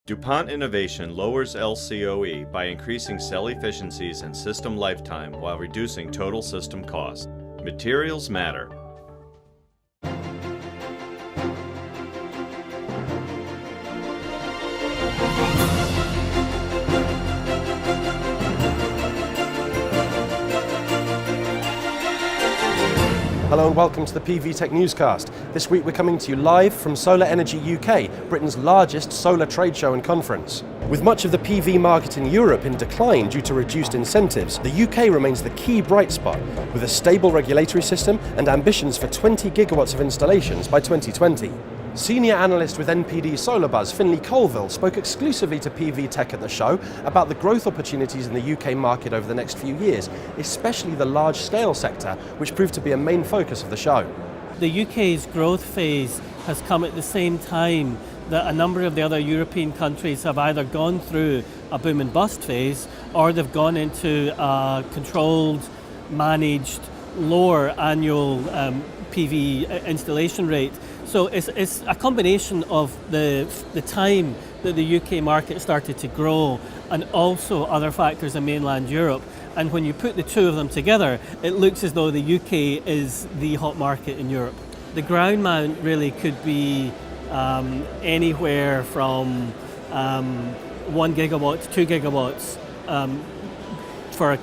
DuPont innovation lowers LCOE by increasing cell efficiencies and system lifetime while reducing total system cost. Materials matter. Hello and welcome to the PV Tech Newscast. This week we're coming to you live from Solar Energy UK, Britain's largest solar trade show and conference. With much of the PV market in Europe in decline due to reduced incentives, the UK remains the key bright spot, with a stable regulatory system and ambitions for 20 gigawatts of installations by 2020. Senior analyst with NPD Solarbuzz, Finlay Colville, spoke exclusively to PV Tech at the show about the growth opportunities in the UK market over the next few years, especially the large-scale sector, which proved to be a main focus of the show. The UK's growth phase has come at the same time that a number of the other European countries have either gone through a boom and bust phase or they've gone into a controlled, managed, lower annual PV installation rate. So it's a combination of the time that the UK market started to grow and also other factors in mainland Europe. And when you put the two of them together, it looks as though the UK is the hot market in Europe. The ground mount really could be anywhere from 1 gigawatt to 2 gigawatts for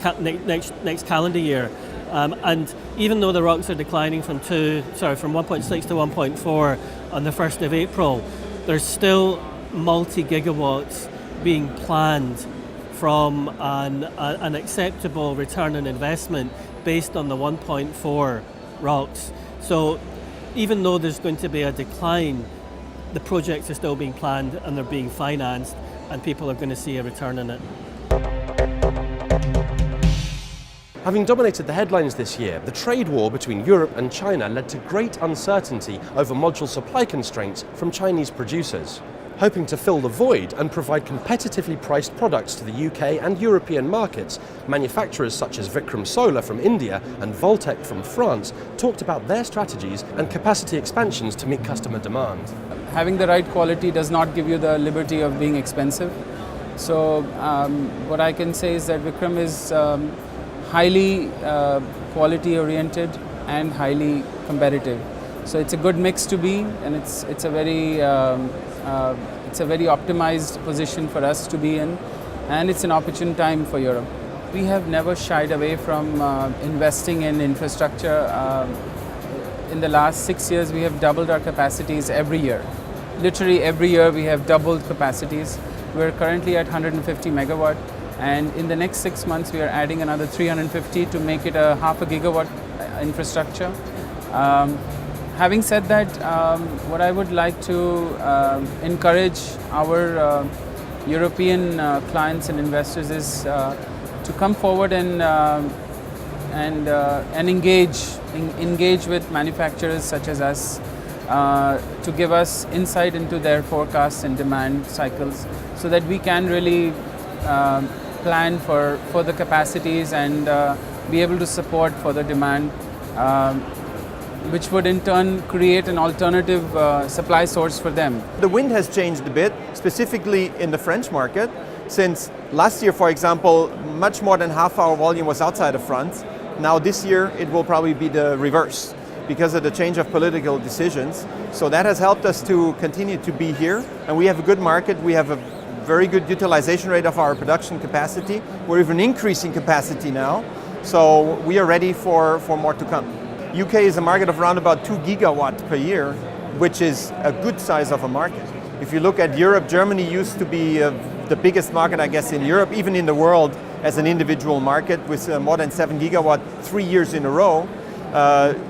next calendar year. And even though the ROCs are declining from 1.6 to 1.4 on the 1st of April, there's still multi-gigawatts being planned from an acceptable return on investment based on the 1.4 ROCs. So even though there's going to be a decline, the projects are still being planned and they're being financed and people are going to see a return on it. Having dominated the headlines this year, the trade war between Europe and China led to great uncertainty over module supply constraints from Chinese producers. Hoping to fill the void and provide competitively priced products to the UK and European markets, manufacturers such as Vikram Solar from India and Voltec from France talked about their strategies and capacity expansions to meet customer demand. Having the right quality does not give you the liberty of being expensive. So what I can say is that Vikram is highly quality oriented and highly competitive. So it's a good mix to be, and it's a very optimized position for us to be in, and it's an opportune time for Europe. We have never shied away from investing in infrastructure. In the last 6 years, we have doubled our capacities every year. Literally every year we have doubled capacities. We're currently at 150 megawatt. And in the next 6 months, we are adding another 350 to make it a half a gigawatt infrastructure. Having said that, what I would like to encourage our European clients and investors is to come forward and engage with manufacturers such as us to give us insight into their forecasts and demand cycles, so that we can really plan for the capacities and be able to support for the demand, which would in turn create an alternative supply source for them. The wind has changed a bit, specifically in the French market, since last year, for example, much more than half our volume was outside of France. Now this year it will probably be the reverse because of the change of political decisions. So that has helped us to continue to be here, and we have a good market. We have a very good utilization rate of our production capacity. We're even increasing capacity now, so we are ready for more to come. UK is a market of around about 2 gigawatt per year, which is a good size of a market. If you look at Europe, Germany used to be the biggest market, I guess, in Europe, even in the world, as an individual market with more than 7 gigawatt 3 years in a row.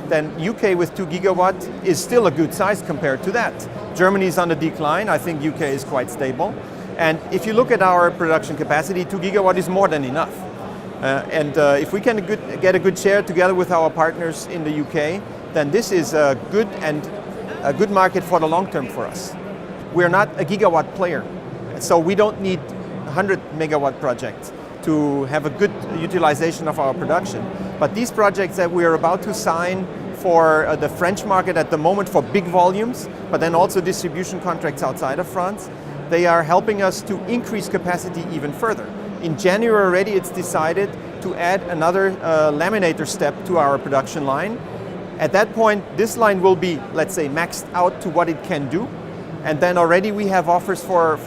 Then UK with 2 gigawatt is still a good size compared to that. Germany is on the decline. I think UK is quite stable. And if you look at our production capacity, 2 gigawatt is more than enough. If we can get a good share together with our partners in the UK, then this is a good market for the long term for us. We're not a gigawatt player, so we don't need 100 megawatt projects to have a good utilization of our production. But these projects that we are about to sign for the French market at the moment for big volumes, but then also distribution contracts outside of France, they are helping us to increase capacity even further. In January already it's decided to add another laminator step to our production line. At that point, this line will be, let's say, maxed out to what it can do. And then already we have offers for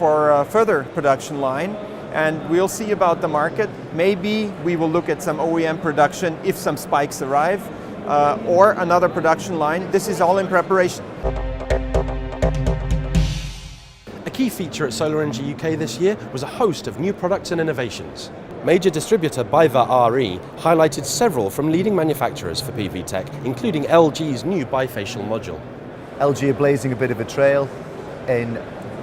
further production line. And we'll see about the market. Maybe we will look at some OEM production if some spikes arrive, or another production line. This is all in preparation. A key feature at Solar Energy UK this year was a host of new products and innovations. Major distributor Baywa RE highlighted several from leading manufacturers for PV tech, including LG's new bifacial module. LG are blazing a bit of a trail in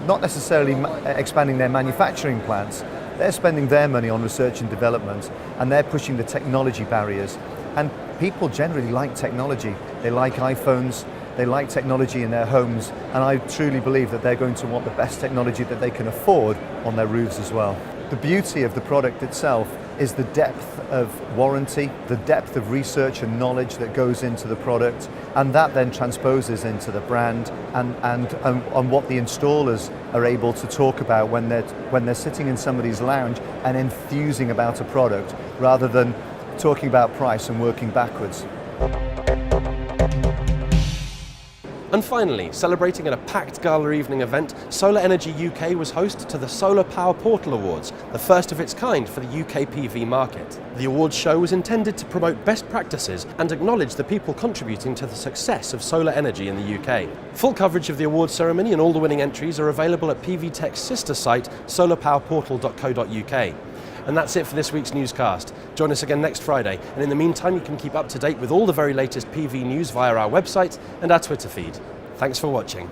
not necessarily expanding their manufacturing plants. They're spending their money on research and development, and they're pushing the technology barriers. And people generally like technology. They like iPhones, they like technology in their homes, and I truly believe that they're going to want the best technology that they can afford on their roofs as well. The beauty of the product itself is the depth of warranty, the depth of research and knowledge that goes into the product, and that then transposes into the brand and what the installers are able to talk about when they're sitting in somebody's lounge and enthusing about a product, rather than talking about price and working backwards. And finally, celebrating at a packed gala evening event, Solar Energy UK was host to the Solar Power Portal Awards, the first of its kind for the UK PV market. The awards show was intended to promote best practices and acknowledge the people contributing to the success of solar energy in the UK. Full coverage of the awards ceremony and all the winning entries are available at PV Tech's sister site, solarpowerportal.co.uk. And that's it for this week's newscast. Join us again next Friday, and in the meantime you can keep up to date with all the very latest PV news via our website and our Twitter feed. Thanks for watching.